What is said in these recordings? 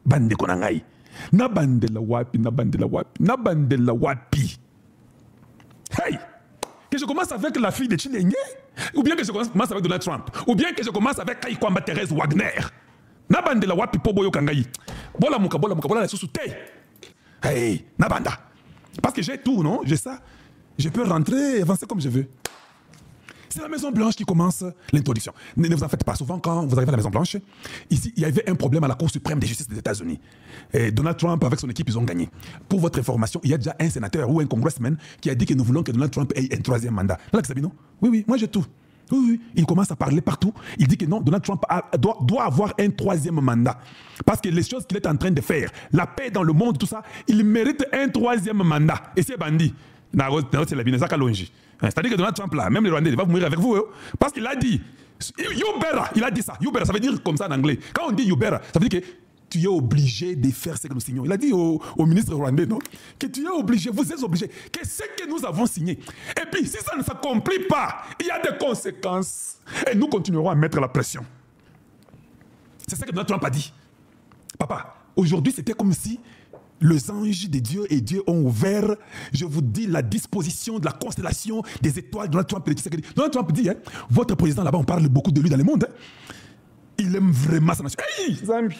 bande konangai. Na bande la wapi, na bande la wapi, na bande la wapi. Hey! Que je commence avec la fille de Chilenge, ou bien que je commence avec Donald Trump, ou bien que je commence avec Kai Kwamba Thérèse Wagner. Na bande la wapi po boyo kangai. Bola muka la sous te. Hey, na banda. Parce que j'ai tout, non? J'ai ça. Je peux rentrer et avancer comme je veux. C'est la Maison Blanche qui commence l'introduction. Ne vous en faites pas. Souvent, quand vous arrivez à la Maison Blanche, ici, il y avait un problème à la Cour suprême de justice des États-Unis. Et Donald Trump, avec son équipe, ils ont gagné. Pour votre information, il y a déjà un sénateur ou un congressman qui a dit que nous voulons que Donald Trump ait un 3e mandat. Là, Sabino? Oui, moi j'ai tout. Oui, il commence à parler partout. Il dit que non, Donald Trump doit avoir un 3e mandat. Parce que les choses qu'il est en train de faire, la paix dans le monde, tout ça, il mérite un 3e mandat. Et c'est bandit. C'est-à-dire que Donald Trump, là, même les Rwandais, il va mourir avec vous. Parce qu'il a dit, Yubera, il a dit ça. Yubera, ça veut dire comme ça en anglais. Quand on dit Yubera, ça veut dire que tu es obligé de faire ce que nous signons. Il a dit au ministre rwandais, non, que tu es obligé, vous êtes obligé, que ce que nous avons signé. Et puis, si ça ne s'accomplit pas, il y a des conséquences. Et nous continuerons à mettre la pression. C'est ça que Donald Trump a dit. Papa, aujourd'hui, c'était comme si les anges de Dieu et Dieu ont ouvert, je vous dis, la disposition de la constellation des étoiles. Donald Trump dit, hein, votre président là-bas, on parle beaucoup de lui dans le monde. Hein. Il aime vraiment sa nation. Hey, Zambi.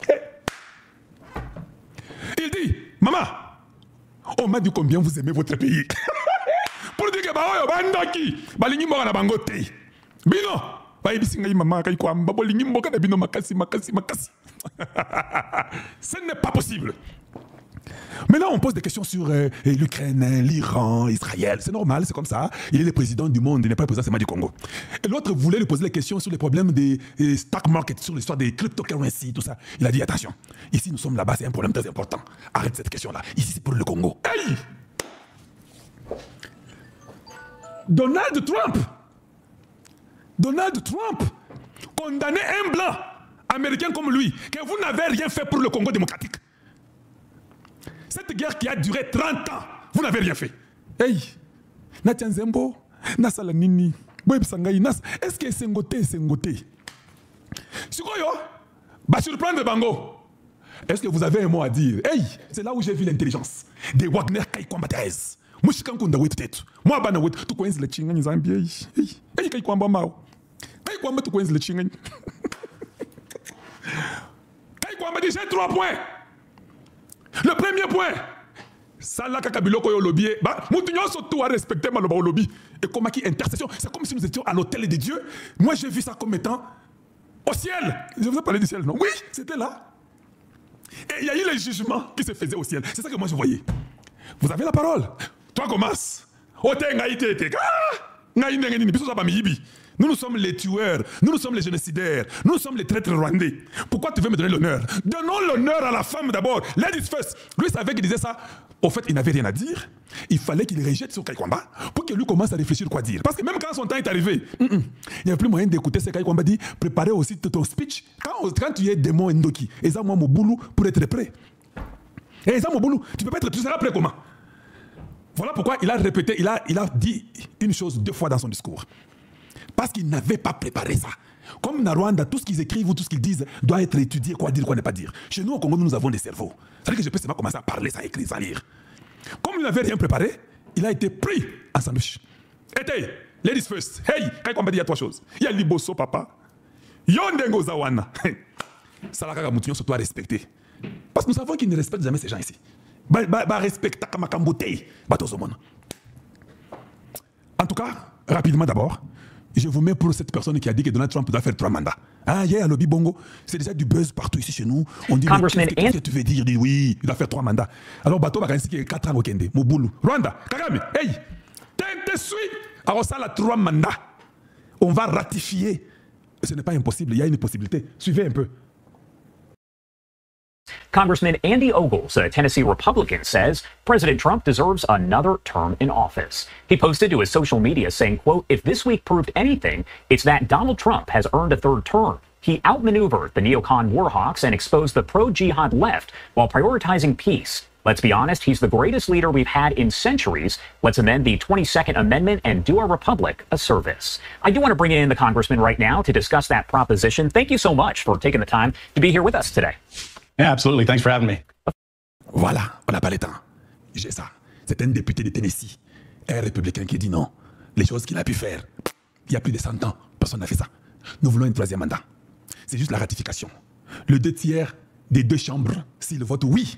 Hey. Il dit, maman, on m'a dit combien vous aimez votre pays. Pour dire que ce n'est pas possible. Maintenant, on pose des questions sur l'Ukraine, l'Iran, Israël. C'est normal, c'est comme ça. Il est le président du monde, il n'est pas le président seulement du Congo. Et l'autre voulait lui poser des questions sur les problèmes des stock market, sur l'histoire des cryptocurrencies, tout ça. Il a dit, attention, ici nous sommes là-bas, c'est un problème très important. Arrête cette question-là. Ici, c'est pour le Congo. Hey! Donald Trump, condamner un blanc américain comme lui, que vous n'avez rien fait pour le Congo démocratique. Cette guerre qui a duré 30 ans, vous n'avez rien fait. Hey, Natianzembo, Nasalanini, est-ce que c'est ngoté? Sikoyo, va surprendre Bango. Est-ce que vous avez un mot à dire? Hey, c'est là où j'ai vu l'intelligence des Wagner Kai Kwamba Thérèse. Moi, je suis tête. Moi, tu connais le Chingan en Zambie. Hey, Kai Kwamba Mao. Kai Kwamba, tu connais le Chingan. Kai Kwamba dit j'ai 3 points. Le premier point, Salah Kakabiloko yo lobby. Moutinho surtout à respecter Maloba au lobby. Et comme qui intercession, c'est comme si nous étions à l'hôtel de Dieu. Moi, j'ai vu ça comme étant au ciel. Je vous ai parlé du ciel, non? Oui, c'était là. Et il y a eu les jugements qui se faisaient au ciel. C'est ça que moi je voyais. Vous avez la parole. Toi, commence. Nous sommes les tueurs, nous sommes les génocidaires, nous sommes les traîtres rwandais. Pourquoi tu veux me donner l'honneur? Donnons l'honneur à la femme d'abord. Ladies first. Lui savait qu'il disait ça. Au fait, il n'avait rien à dire. Il fallait qu'il rejette sur Kai Kwamba pour que lui commence à réfléchir quoi dire. Parce que même quand son temps est arrivé, il n'y avait plus moyen d'écouter ce Kai Kwamba dit. Préparez aussi ton speech. Quand tu es démon Ndoki, et ça, moi, mon boulot pour être prêt. Et ça, mon boulot, tu peux pas être, tu seras prêt comment? Voilà pourquoi il a répété, il a dit une chose 2 fois dans son discours. Parce qu'il n'avait pas préparé ça. Comme dans Rwanda, tout ce qu'ils écrivent ou tout ce qu'ils disent doit être étudié, quoi dire, quoi ne pas dire. Chez nous, au Congo, nous avons des cerveaux. C'est-à-dire que je peux seulement commencer à parler sans écrire, sans lire. Comme il n'avait rien préparé, il a été pris en sandwich. Et ladies first. Hey, quand on m'a dit, il y a 3 choses. Il y a Liboso, papa. Yondengo Zawana. Salaka Moutinho se doit respecter. Parce que nous savons qu'il ne respecte jamais ces gens ici. Respecte Kamakambote. En tout cas, rapidement d'abord, je vous mets pour cette personne qui a dit que Donald Trump doit faire 3 mandats. Ah, il y a lobby bongo. C'est déjà du buzz partout ici chez nous. On dit, qu'est-ce que tu veux dire? Il dit, oui, il doit faire 3 mandats. Alors, Bato va gagner 4 ans au Kende. Moboulou. Rwanda, Kagame, hey, t'es suis. Alors, ça, la 3 mandats. On va ratifier. Ce n'est pas impossible, il y a une possibilité. Suivez un peu. Congressman Andy Ogles, a Tennessee Republican, says President Trump deserves another term in office. He posted to his social media saying, quote, if this week proved anything, it's that Donald Trump has earned a 3rd term. He outmaneuvered the neocon warhawks and exposed the pro-jihad left while prioritizing peace. Let's be honest, he's the greatest leader we've had in centuries. Let's amend the 22nd Amendment and do our republic a service. I do want to bring in the congressman right now to discuss that proposition. Thank you so much for taking the time to be here with us today. Yeah, absolutely. Thanks for having me. Voilà, on n'a pas le temps. J'ai ça. C'est un député de Tennessee, un républicain qui dit non. Les choses qu'il a pu faire, il y a plus de 100 ans, personne n'a fait ça. Nous voulons un troisième mandat. C'est juste la ratification. Le 2/3 des deux chambres, s'ils votent oui,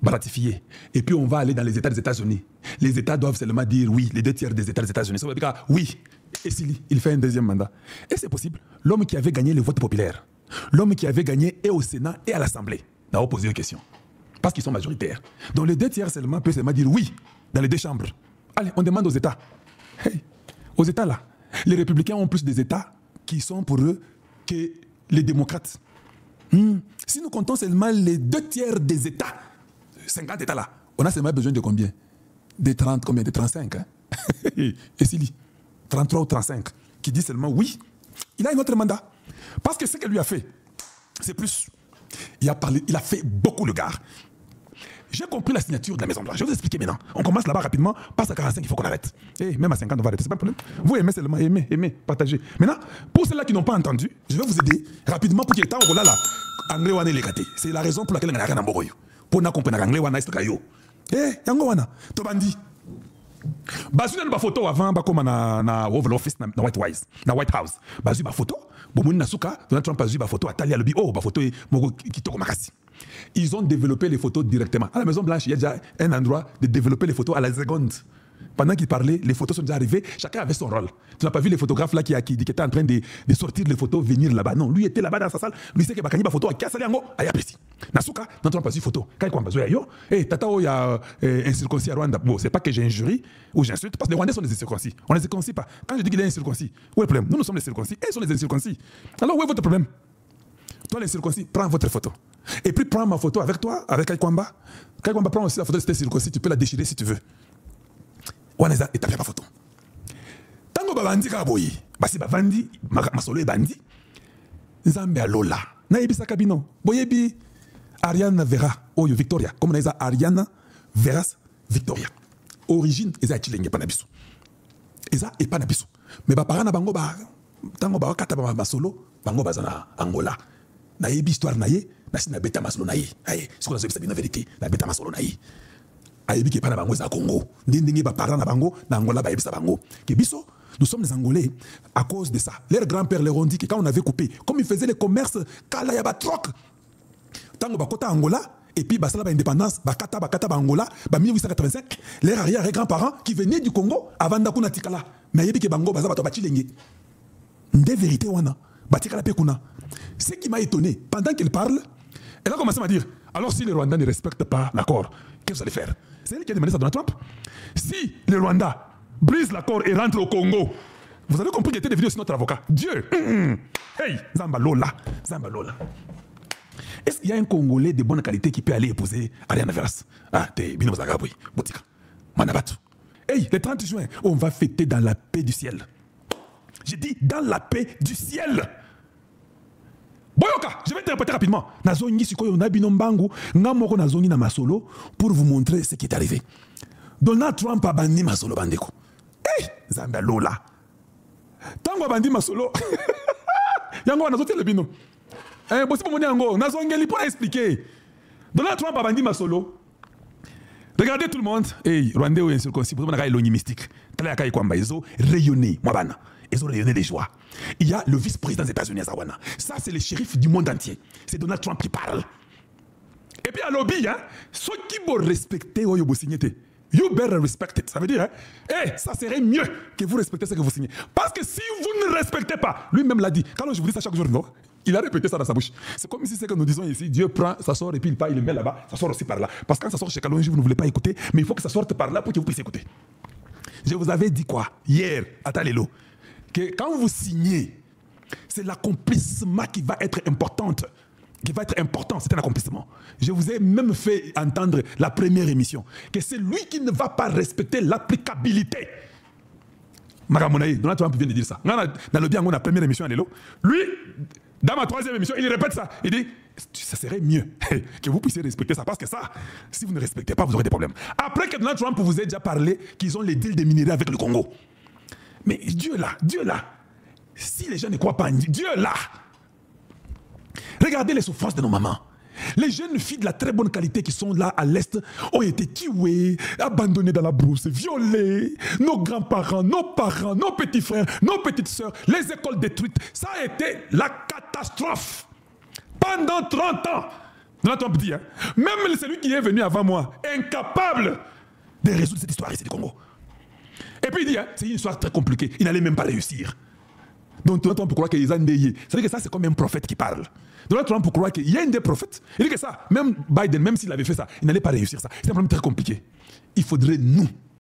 va ratifier. Et puis on va aller dans les États des États-Unis. Les États doivent seulement dire oui, les 2/3 des États des États-Unis. Ça veut dire oui. Et s'il il fait un deuxième mandat. Et c'est possible. L'homme qui avait gagné le vote populaire, l'homme qui avait gagné et au Sénat et à l'Assemblée, n'a pas posé une question. Parce qu'ils sont majoritaires. Donc les 2/3 seulement peuvent seulement dire oui dans les deux chambres. Allez, on demande aux États. Hey, aux États là, les républicains ont plus des États qui sont pour eux que les démocrates. Si nous comptons seulement les 2/3 des États, 50 États là, on a seulement besoin de combien? De 30, combien? De 35. Hein? Et s'il dit 33 ou 35, qui dit seulement oui, il a un autre mandat. Parce que ce qu'il lui a fait, c'est plus. Il a parlé, il a fait beaucoup le gars. J'ai compris la signature de la Maison Blanche. Je vais vous expliquer maintenant. On commence là-bas rapidement. Passe à 45, il faut qu'on arrête. Et même à 50, on va arrêter. C'est pas le problème. Vous aimez seulement, aimez, partagez. Maintenant, pour ceux-là qui n'ont pas entendu, je vais vous aider rapidement pour qu'il y ait le temps. Voilà là. Anglais wana les gâtés. C'est la raison pour laquelle on n'a rien à mboroyo. Pour nous comprendre anglais wana est kayo. Yango wana. Tobandi. Basu na ba photo avant ba comme na Oval Office na White House. Basu ba photo. Bomuni na suka. Donald Trump basu ba photo. Atali alobi oh ba photo moko kitoko makasi. Ils ont développé les photos directement. À la Maison Blanche, il y a déjà un endroit de développer les photos à la seconde. Pendant qu'ils parlaient, les photos sont déjà arrivées. Chacun avait son rôle. Tu n'as pas vu les photographes là qui étaient en train de sortir les photos, venir là-bas. Non, lui était là-bas dans sa salle. Lui sait qu'il va gagner ma photo. Qui a sali ango? Aya précis. Nasuka, dans ton pas vu photo. Quand il a besoin yo, tata il y a un circoncis à Rwanda. Bon, c'est pas que j'injurie ou j'insulte parce que les Rwandais sont des circoncis. On ne les circoncis pas. Quand je dis qu'il y a un circoncis, où est le problème? Nous sommes les circoncis et ils sont les incirconcis. Alors où est votre problème? Toi, les circoncis, prends votre photo. Et puis, prends ma photo avec toi, avec Kaikwamba. Kaikwamba, prends aussi la photo de cette circoncis, tu peux la déchirer si tu veux. Waneza, et t'as fait ma photo. Tango babandi kaboyi, basi bavandi, masolo e bandi. Nzambe alola. Na yebi sakabino. Boyebi Ariana Vera, oyo Victoria. Comme on a Ariana Veras Victoria. Origine, eza chilenge panabiso. Eza e panabiso. Mais ba parana bango ba, tango ba kata ba masolo, bango bazana Angola. Na yebi histoire na ye, na sina beta masolo na ye. Aye, ce qu'on a sabina vérité, na beta masolo na ye. Ayebi ke pana bango za Congo. Ndingi ba parana bango, na Angola ba yebisa bango. Ke biso, nous sommes les Angolais à cause de ça. Leurs grands-pères leur ont dit que quand on avait coupé, comme ils faisaient les commerces, kala ya ba troc. Tango ba kota Angola, et puis basala ba indépendance, ba kata ba Angola, ba 1885, leurs arrière-grands-parents qui venaient du Congo avant d'akuna tikala. Mais ayebi ke bango baza ba to ba chilenge. Nde vérité wana, ba tikala pe kuna. Ce qui m'a étonné, pendant qu'il parle, elle a commencé à dire, alors si les Rwandais ne respectent pas l'accord, qu'est-ce que vous allez faire? C'est elle qui a demandé ça à Donald Trump. Si les Rwandais brisent l'accord et rentrent au Congo, vous avez compris qu'il était devenu aussi notre avocat. Dieu! Hey! Zambalola! Zambalola! Est-ce qu'il y a un Congolais de bonne qualité qui peut aller épouser Ariana Veras? Ah, t'es Bino Zagaboui, Boutika, Manabatu. Hey, le 30 juin, on va fêter dans la paix du ciel. J'ai dit dans la paix du ciel. Boyoka, je vais interpréter rapidement. Nazongi sikoyo nabino mbangu, ngamoko nazongi na masolo pour vous montrer ce qui est arrivé. Donald Trump a bandi masolo bandeko. Hey, Zambia Lola. Tango bandi masolo. Yango nazote le bino. Bossi pomoni yango, nazongeli pour expliquer. Donald Trump a bandi masolo. Regardez tout le monde. Hey, Rwandais ou incirconcis, pour moi l'oni mystique. Tala kai kwamba izo rayonner, moi bana. Ils ont rayonné des joies. Il y a le vice-président des États-Unis à Zawana. Ça, c'est le shérif du monde entier. C'est Donald Trump qui parle. Et puis à lobby, hein, ceux qui vont respecter Oyobo Signete, you better respect it. Ça veut dire, hein, ça serait mieux que vous respectez ce que vous signez. Parce que si vous ne respectez pas, lui-même l'a dit. Quand je vous dis ça chaque jour, non, il a répété ça dans sa bouche. C'est comme si c'est que nous disons ici, Dieu prend, ça sort et puis il le met là-bas, ça sort aussi par là. Parce que quand ça sort chez Kalonji, vous ne voulez pas écouter, mais il faut que ça sorte par là pour que vous puissiez écouter. Je vous avais dit quoi hier, à Talélo, que quand vous signez, c'est l'accomplissement qui va être important. C'est un accomplissement. Je vous ai même fait entendre la première émission, que c'est lui qui ne va pas respecter l'applicabilité. Maramonaï, Donald Trump vient de dire ça. Dans le bien, on a la première émission à l'élo. Lui, dans ma troisième émission, il répète ça. Il dit, ça serait mieux que vous puissiez respecter ça. Parce que ça, si vous ne respectez pas, vous aurez des problèmes. Après que Donald Trump vous ait déjà parlé qu'ils ont les deals de minerais avec le Congo. Mais Dieu là, si les gens ne croient pas en Dieu là, regardez les souffrances de nos mamans. Les jeunes filles de la très bonne qualité qui sont là à l'Est ont été tuées, abandonnées dans la brousse, violées. Nos grands-parents, nos parents, nos petits frères, nos petites sœurs, les écoles détruites. Ça a été la catastrophe. Pendant 30 ans. Donald Trump dit, hein, même celui qui est venu avant moi, incapable de résoudre cette histoire ici du Congo. Et puis il dit, hein, c'est une histoire très compliquée. Il n'allait même pas réussir. Donc Donald Trump croit qu'ils ont ndayé. C'est-à-dire que ça, c'est comme un prophète qui parle. Donald Trump croit qu'il y a un des prophètes. Il dit que ça, même Biden, même s'il avait fait ça, il n'allait pas réussir ça. C'est un problème très compliqué. Il faudrait, nous,